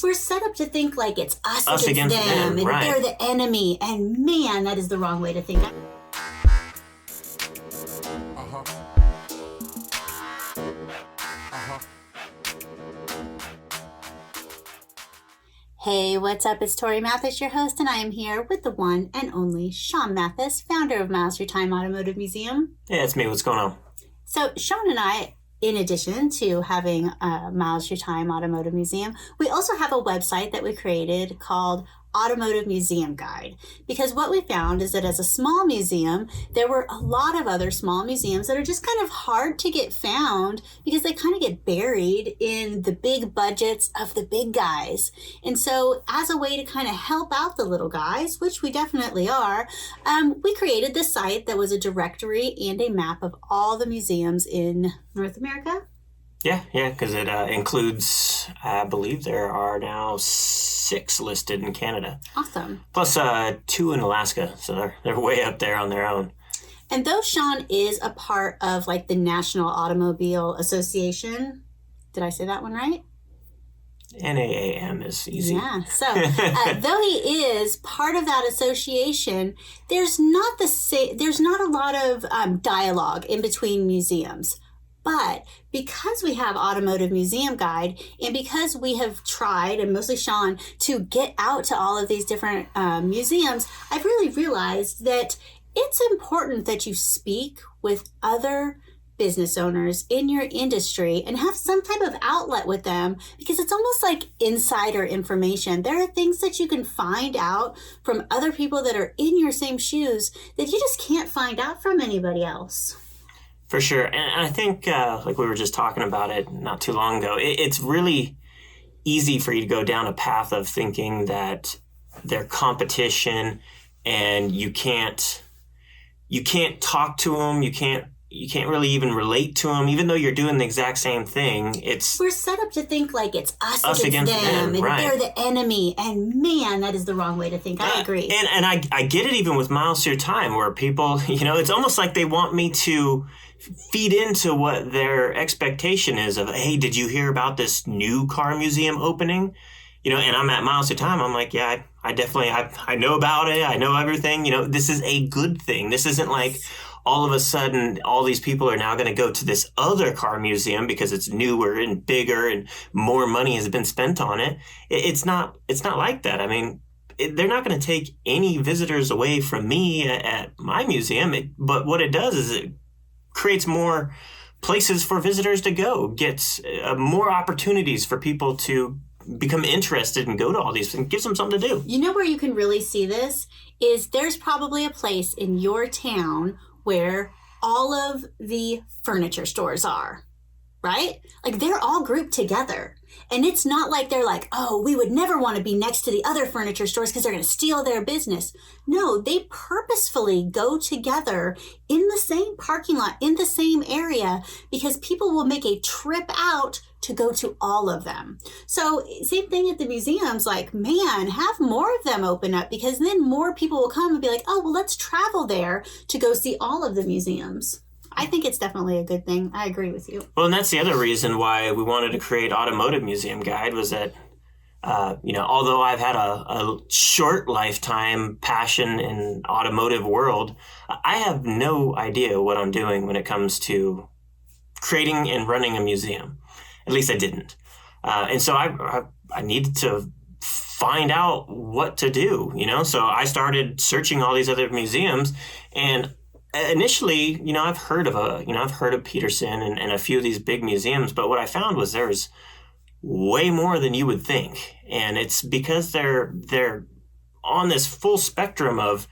we're set up to think like it's us against them, and right. they're the enemy. And man, that is the wrong way to think. Hey, what's up? It's Tori Mathis, your host, and I am here with the one and only Sean Mathis, founder of Miles Your Time Automotive Museum. Yeah, it's me. What's going on? So Sean and I, in addition to having Miles Your Time Automotive Museum, we also have a website that we created called Automotive Museum Guide, because what we found is that as a small museum, there were a lot of other small museums that are just kind of hard to get found because they kind of get buried in the big budgets of the big guys. And so as a way to kind of help out the little guys, which we definitely are, we created this site that was a directory and a map of all the museums in North America. Yeah, because it includes, I believe there are now 6 listed in Canada. Awesome. Plus 2 in Alaska, so they're way up there on their own. And though Sean is a part of like the National Automobile Association, did I say that one right? NAAM is easy. Yeah, so though he is part of that association, there's not a lot of dialogue in between museums. But because we have Automotive Museum Guide, and because we have tried, and mostly Sean, to get out to all of these different museums, I've really realized that it's important that you speak with other business owners in your industry and have some type of outlet with them, because it's almost like insider information. There are things that you can find out from other people that are in your same shoes that you just can't find out from anybody else. For sure. And I think, like we were just talking about it not too long ago, it's really easy for you to go down a path of thinking that they're competition and you can't talk to them, you can't really even relate to them, even though you're doing the exact same thing. We're set up to think like it's us against them and right. They're the enemy. And man, that is the wrong way to think. I agree. And I get it even with Miles Your Time, where people, it's almost like they want me to feed into what their expectation is of, hey, did you hear about this new car museum opening? And I'm at Miles Your Time. I'm like, yeah, I definitely, I know about it. I know everything. This is a good thing. This isn't like all of a sudden all these people are now going to go to this other car museum because it's newer and bigger and more money has been spent on it. It's not like that. I mean, they're not going to take any visitors away from me at my museum. But what it does is it creates more places for visitors to go, gets more opportunities for people to become interested and go to all these and gives them something to do. You know where you can really see this is there's probably a place in your town where all of the furniture stores are, right? Like they're all grouped together. And it's not like they're like, oh, we would never want to be next to the other furniture stores because they're going to steal their business. No, they purposefully go together in the same parking lot, in the same area, because people will make a trip out to go to all of them. So same thing at the museums, like, man, have more of them open up, because then more people will come and be like, oh, well, let's travel there to go see all of the museums. I think it's definitely a good thing. I agree with you. Well, and that's the other reason why we wanted to create Automotive Museum Guide was that, although I've had a short lifetime passion in automotive world, I have no idea what I'm doing when it comes to creating and running a museum. At least I didn't. And so I needed to find out what to do, So I started searching all these other museums, and initially, I've heard of Peterson and a few of these big museums, but what I found was there's way more than you would think. And it's because they're on this full spectrum of,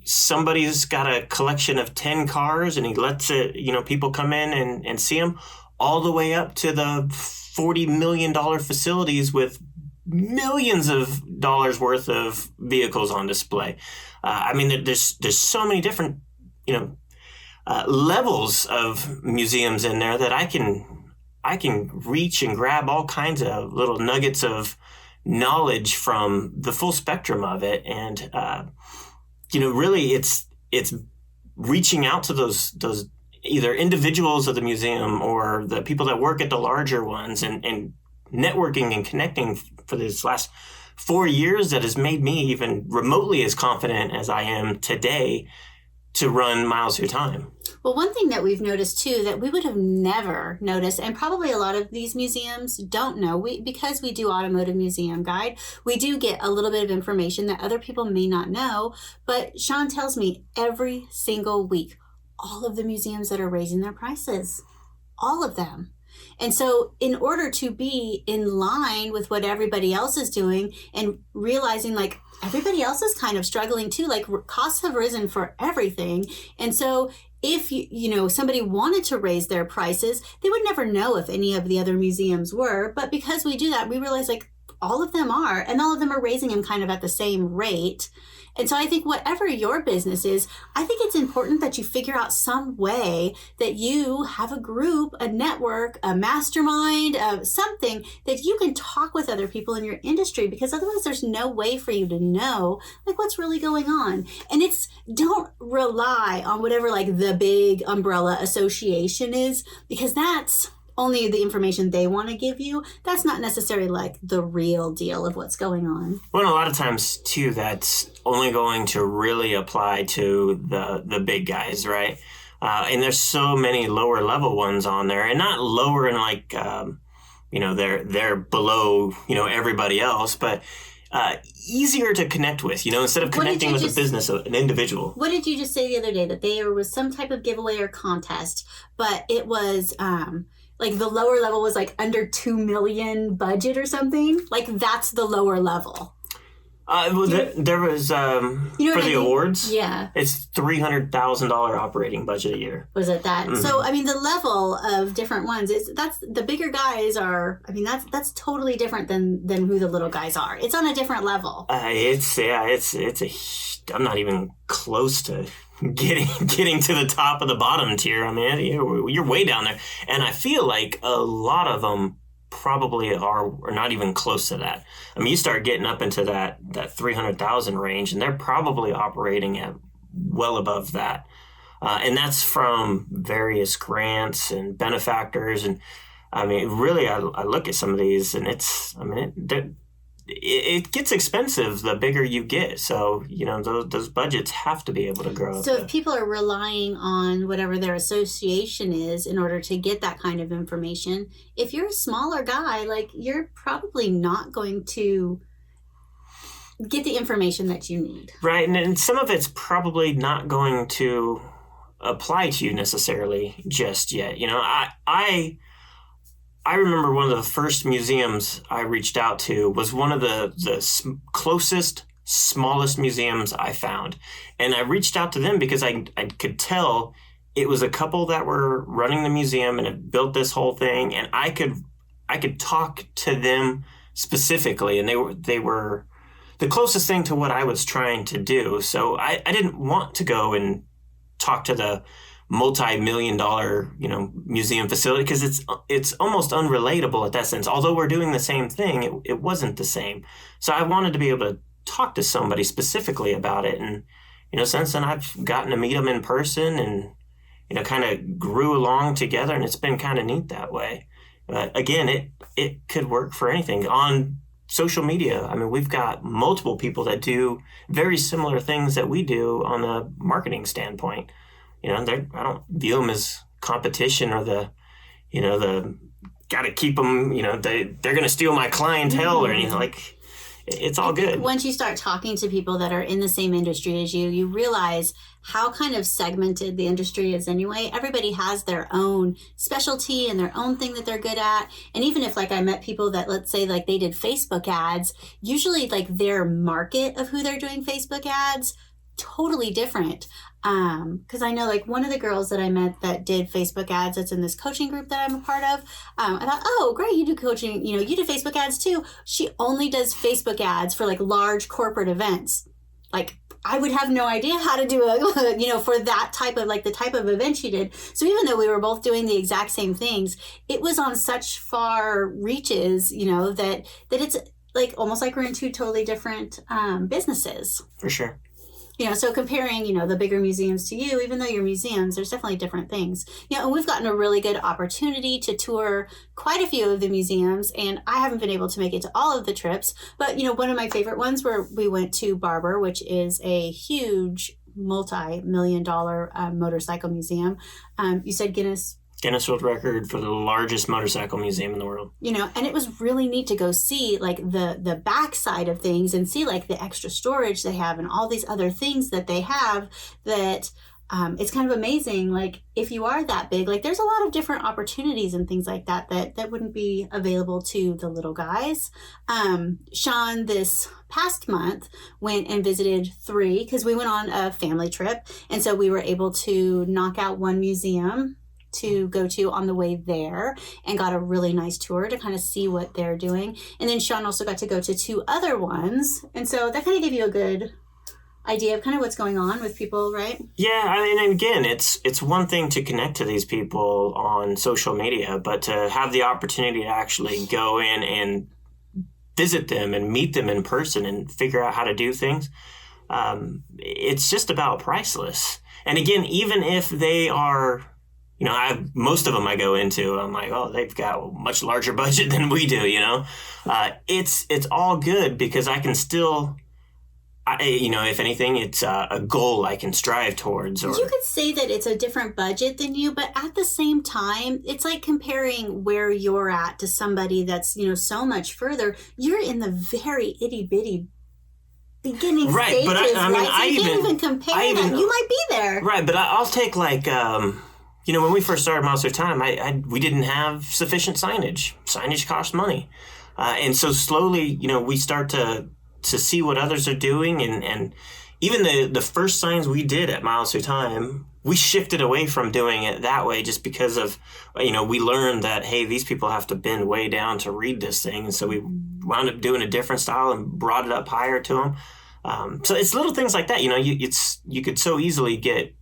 somebody's got a collection of 10 cars and he lets it, people come in and see them, all the way up to the $40 million facilities with millions of dollars worth of vehicles on display. There's so many different, levels of museums in there that I can reach and grab all kinds of little nuggets of knowledge from the full spectrum of it. And, really it's reaching out to those either individuals of the museum or the people that work at the larger ones and networking and connecting for this last 4 years that has made me even remotely as confident as I am today to run Miles Through Time. Well, one thing that we've noticed too that we would have never noticed, and probably a lot of these museums don't know, because we do Automotive Museum Guide, we do get a little bit of information that other people may not know. But Sean tells me every single week, all of the museums that are raising their prices, all of them. And so in order to be in line with what everybody else is doing and realizing like everybody else is kind of struggling too, like costs have risen for everything. And so if somebody wanted to raise their prices, they would never know if any of the other museums were. But because we do that, we realize like all of them are, and all of them are raising them kind of at the same rate. And so I think whatever your business is, I think it's important that you figure out some way that you have a group, a network, a mastermind, something that you can talk with other people in your industry, because otherwise there's no way for you to know like what's really going on. And don't rely on whatever like the big umbrella association is, because that's only the information they want to give you. That's not necessarily like the real deal of what's going on. Well, and a lot of times too, that's only going to really apply to the big guys, right? And there's so many lower level ones on there, and not lower in like, they're below, everybody else, but easier to connect with, instead of connecting with a business, an individual. What did you just say the other day? That there was some type of giveaway or contest, but it was, like the lower level was like under 2 million budget or something. Like that's the lower level. There was for the awards. Yeah, it's $300,000 operating budget a year. Was it that? Mm-hmm. So I mean, the level of different ones that's the bigger guys are. I mean, that's totally different than who the little guys are. It's on a different level. I'm not even close to getting to the top of the bottom tier. I mean, you're way down there, and I feel like a lot of them probably are not even close to that. I mean, you start getting up into that 300,000 range, and they're probably operating at well above that, and that's from various grants and benefactors. And I mean, really, I look at some of these, and it gets expensive the bigger you get. So, those budgets have to be able to grow. So if people are relying on whatever their association is in order to get that kind of information, if you're a smaller guy, like you're probably not going to get the information that you need. Right. And some of it's probably not going to apply to you necessarily just yet. I remember one of the first museums I reached out to was one of the closest, smallest museums I found. And I reached out to them because I could tell it was a couple that were running the museum and had built this whole thing. And I could talk to them specifically, and they were the closest thing to what I was trying to do. So I didn't want to go and talk to the multi-million-dollar, museum facility, because it's almost unrelatable at that sense. Although we're doing the same thing, it wasn't the same. So I wanted to be able to talk to somebody specifically about it, and since then I've gotten to meet them in person, and kind of grew along together, and it's been kind of neat that way. But again, it could work for anything on social media. I mean, we've got multiple people that do very similar things that we do on the marketing standpoint. I don't view them as competition or the got to keep them, they're going to steal my clientele or anything. Like, it's all good. Once you start talking to people that are in the same industry as you realize how kind of segmented the industry is anyway. Everybody has their own specialty and their own thing that they're good at. And even if like I met people that, let's say like they did Facebook ads, usually like their market of who they're doing Facebook ads, totally different. Because I know like one of the girls that I met that did Facebook ads that's in this coaching group that I'm a part of, I thought, oh, great, you do coaching, you do Facebook ads too. She only does Facebook ads for like large corporate events. Like I would have no idea how to do for that type of like the type of event she did. So even though we were both doing the exact same things, it was on such far reaches, that it's like almost like we're in two totally different businesses. For sure. So comparing, the bigger museums to you, even though you're museums, there's definitely different things. And we've gotten a really good opportunity to tour quite a few of the museums, and I haven't been able to make it to all of the trips. But, one of my favorite ones where we went to Barber, which is a huge multi-million-dollar motorcycle museum. You said Guinness World Record for the largest motorcycle museum in the world. And it was really neat to go see like the backside of things and see like the extra storage they have and all these other things that they have that it's kind of amazing. Like if you are that big, like there's a lot of different opportunities and things like that wouldn't be available to the little guys. Sean, this past month, went and visited 3 because we went on a family trip. And so we were able to knock out one museum to go to on the way there and got a really nice tour to kind of see what they're doing. And then Sean also got to go to 2 other ones. And so that kind of gave you a good idea of kind of what's going on with people, right? Yeah, and again, it's one thing to connect to these people on social media, but to have the opportunity to actually go in and visit them and meet them in person and figure out how to do things, it's just about priceless. And again, even if they are... most of them I go into, I'm like, oh, they've got a much larger budget than we do, It's all good because I can still, if anything, it's a goal I can strive towards. Or you could say that it's a different budget than you, but at the same time, it's like comparing where you're at to somebody that's, so much further. You're in the very itty bitty beginning stages, but right? So you can't even compare that. You might be there. Right, but I'll take like... when we first started Miles Through Time, we didn't have sufficient signage. Signage costs money. And so slowly, we start to see what others are doing. And even the first signs we did at Miles Through Time, we shifted away from doing it that way just because of, we learned that, hey, these people have to bend way down to read this thing. And so we wound up doing a different style and brought it up higher to them. So it's little things like that. You could so easily get...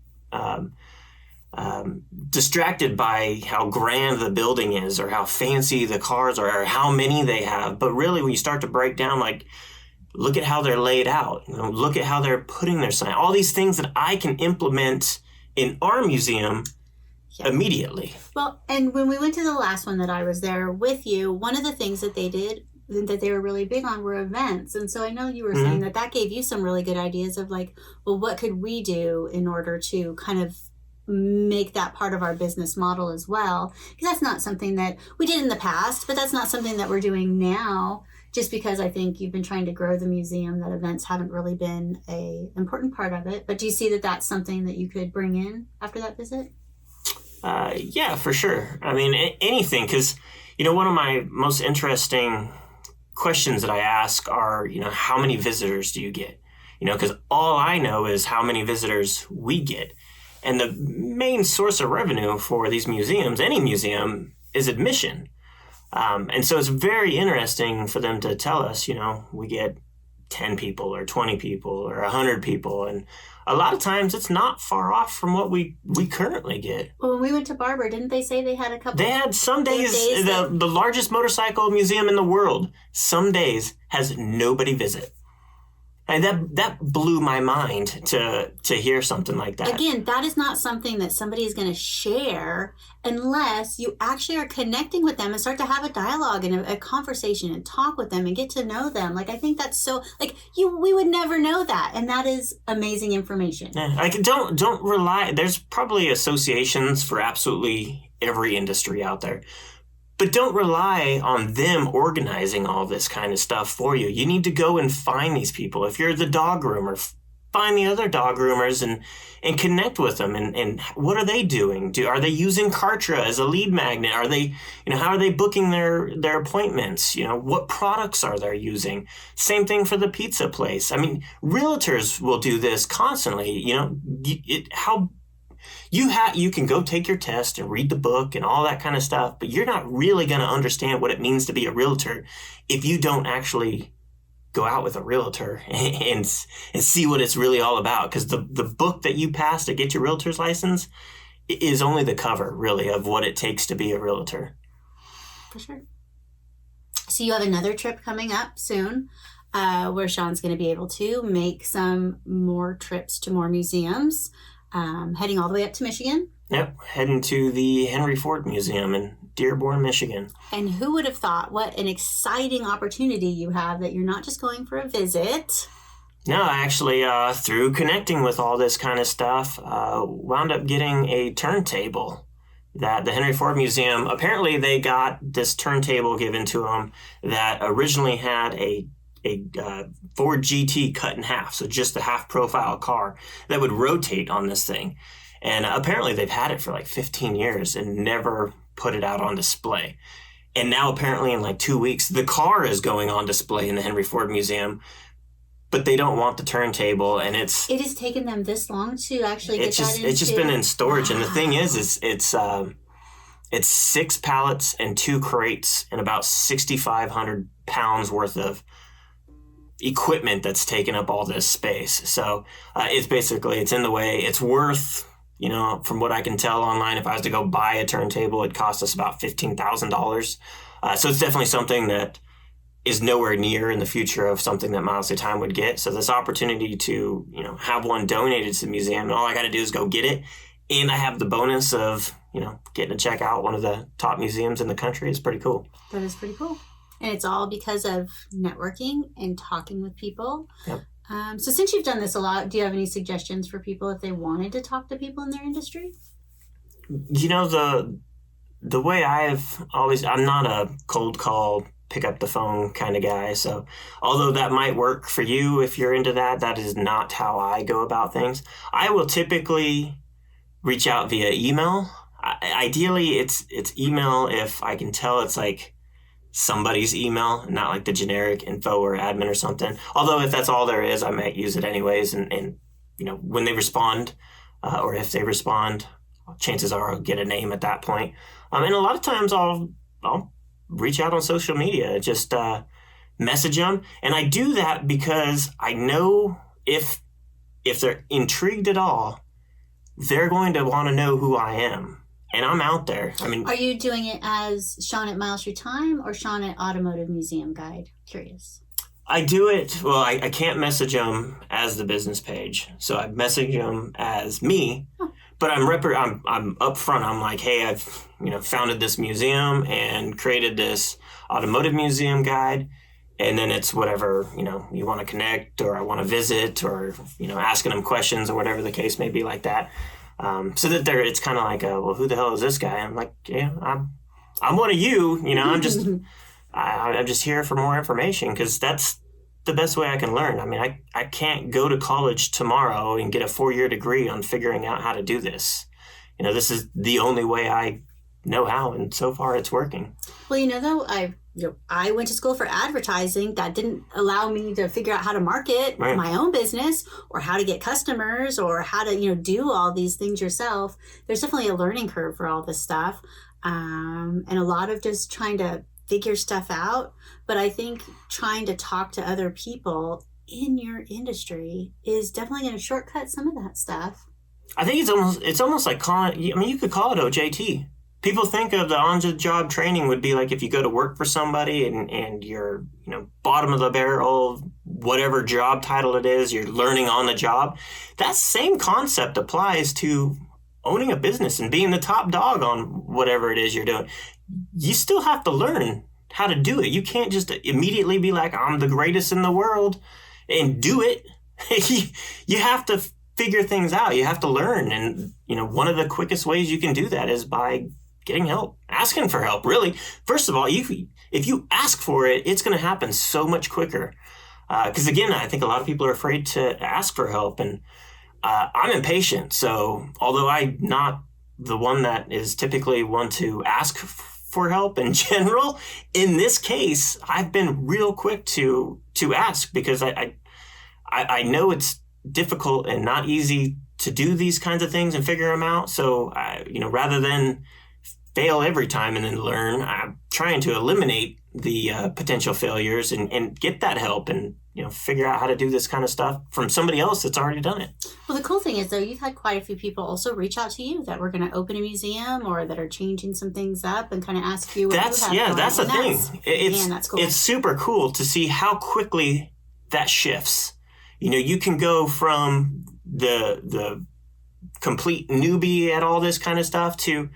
distracted by how grand the building is or how fancy the cars are or how many they have. But really, when you start to break down, like, look at how they're laid out, look at how they're putting their sign, all these things that I can implement in our museum immediately. Well, and when we went to the last one that I was there with you, one of the things that they did that they were really big on were events. And so I know you were saying that gave you some really good ideas of like, well, what could we do in order to kind of make that part of our business model as well, because that's not something that we did in the past, but that's not something that we're doing now, just because I think you've been trying to grow the museum, that events haven't really been a important part of it. But do you see that that's something that you could bring in after that visit? Yeah, for sure. I mean, anything, because one of my most interesting questions that I ask are, how many visitors do you get? Because all I know is how many visitors we get. And the main source of revenue for these museums, any museum, is admission. And so it's very interesting for them to tell us, we get 10 people or 20 people or 100 people. And a lot of times it's not far off from what we currently get. Well, when we went to Barber, didn't they say they had a couple? They had some days the largest motorcycle museum in the world, some days has nobody visit. And that blew my mind to hear something like that. Again, that is not something that somebody is going to share unless you actually are connecting with them and start to have a dialogue and a conversation and talk with them and get to know them. Like, I think that's so, like, we would never know that. And that is amazing information. Yeah, like, don't rely. There's probably associations for absolutely every industry out there. But don't rely on them organizing all this kind of stuff for you. You need to go and find these people. If you're the dog groomer, find the other dog groomers and connect with them. And what are they doing? Are they using Kartra as a lead magnet? Are they, how are they booking their appointments? What products are they using? Same thing for the pizza place. I mean, realtors will do this constantly. You can go take your test and read the book and all that kind of stuff, but you're not really going to understand what it means to be a realtor if you don't actually go out with a realtor and see what it's really all about. Because the book that you pass to get your realtor's license is only the cover, really, of what it takes to be a realtor. For sure. So you have another trip coming up soon. where Sean's going to be able to make some more trips to more museums, heading all the way up to Michigan. Yep, heading to the Henry Ford Museum in Dearborn, Michigan. And who would have thought what an exciting opportunity you have that you're not just going for a visit. No, actually, through connecting with all this kind of stuff, wound up getting a turntable that the Henry Ford Museum, apparently they got this turntable given to them that originally had a Ford GT cut in half, so just a half profile car that would rotate on this thing. And apparently they've had it for like 15 years and never put it out on display. And now apparently in like 2 weeks, the car is going on display in the Henry Ford Museum, but they don't want the turntable. And it has taken them this long to actually get that into... It's just been in storage. Wow. And the thing is it's 6 pallets and 2 crates and about 6,500 pounds worth of equipment that's taken up all this space. So it's in the way. It's worth, from what I can tell online, if I was to go buy a turntable, it cost us about $15,000. So it's definitely something that is nowhere near in the future of something that Miles Through Time would get. So this opportunity to, have one donated to the museum, and all I got to do is go get it. And I have the bonus of, getting to check out one of the top museums in the country. Is pretty cool. That is pretty cool. And it's all because of networking and talking with people. Yep. So since you've done this a lot, do you have any suggestions for people if they wanted to talk to people in their industry? The way I'm not a cold call, pick up the phone kind of guy. So although that might work for you if you're into that, that is not how I go about things. I will typically reach out via email. Ideally, it's email if I can tell it's like somebody's email, not like the generic info or admin or something. Although if that's all there is, I might use it anyways. And when they respond, or if they respond, chances are I'll get a name at that point. And a lot of times I'll reach out on social media, just message them. And I do that because I know if they're intrigued at all, they're going to want to know who I am. And I'm out there. I mean, are you doing it as Sean at Miles Through Time or Sean at Automotive Museum Guide? Curious. I do it. Well, I can't message them as the business page, so I message them as me. Oh. But I'm upfront. I'm like, hey, I've founded this museum and created this automotive museum guide, and then it's whatever you want to connect or I want to visit or asking them questions or whatever the case may be like that. So that it's kind of like, well, who the hell is this guy? I'm like, I'm one of you. I'm just I'm just here for more information because that's the best way I can learn. I mean, I can't go to college tomorrow and get a 4-year degree on figuring out how to do this. This is the only way I know how, and so far it's working. Well, though, I went to school for advertising. That didn't allow me to figure out how to market my own business or how to get customers or how to, do all these things yourself. There's definitely a learning curve for all this stuff. And a lot of just trying to figure stuff out. But I think trying to talk to other people in your industry is definitely going to shortcut some of that stuff. I think it's almost like you could call it OJT. People think of the on-the-job training would be like if you go to work for somebody and you're, bottom of the barrel, whatever job title it is, you're learning on the job. That same concept applies to owning a business and being the top dog on whatever it is you're doing. You still have to learn how to do it. You can't just immediately be like, I'm the greatest in the world and do it. You have to figure things out. You have to learn. And, one of the quickest ways you can do that is by getting help, asking for help, really. First of all, if you ask for it, it's going to happen so much quicker. Because again, I think a lot of people are afraid to ask for help, and I'm impatient. So although I'm not the one that is typically one to ask for help in general, in this case, I've been real quick to ask because I know it's difficult and not easy to do these kinds of things and figure them out. So rather than fail every time and then learn, I'm trying to eliminate the potential failures and get that help and figure out how to do this kind of stuff from somebody else that's already done it. Well, the cool thing is, though, you've had quite a few people also reach out to you that were going to open a museum or that are changing some things up and kind of ask you what that's you have that's the thing. That's cool. It's super cool to see how quickly that shifts. You know, you can go from the complete newbie at all this kind of stuff to,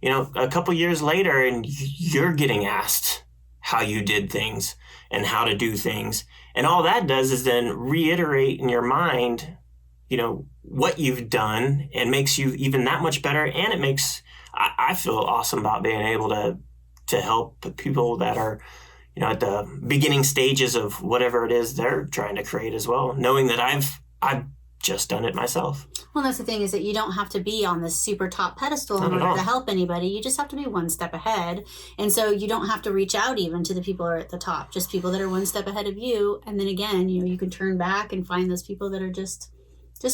you know, a couple years later and you're getting asked how you did things and how to do things. And all that does is then reiterate in your mind, you know, what you've done, and makes you even that much better. And it makes, I feel awesome about being able to help people that are, you know, at the beginning stages of whatever it is they're trying to create as well, knowing that I've just done it myself. Well, that's the thing, is that you don't have to be on this super top pedestal in order to help anybody. You just have to be one step ahead. And so you don't have to reach out even to the people who are at the top, just people that are one step ahead of you. And then again, you know, you can turn back and find those people that are just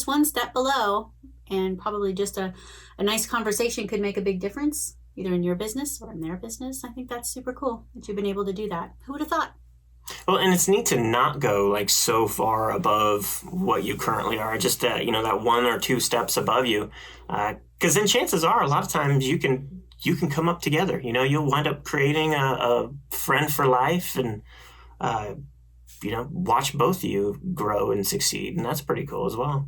one step below, and probably just a nice conversation could make a big difference, either in your business or in their business. I think that's super cool that you've been able to do that. Who would have thought? Well, and it's neat to not go like so far above what you currently are, just that, you know, that 1 or 2 steps above you. Because then chances are a lot of times you can come up together. You know, you'll wind up creating a friend for life, and, you know, watch both of you grow and succeed. And that's pretty cool as well.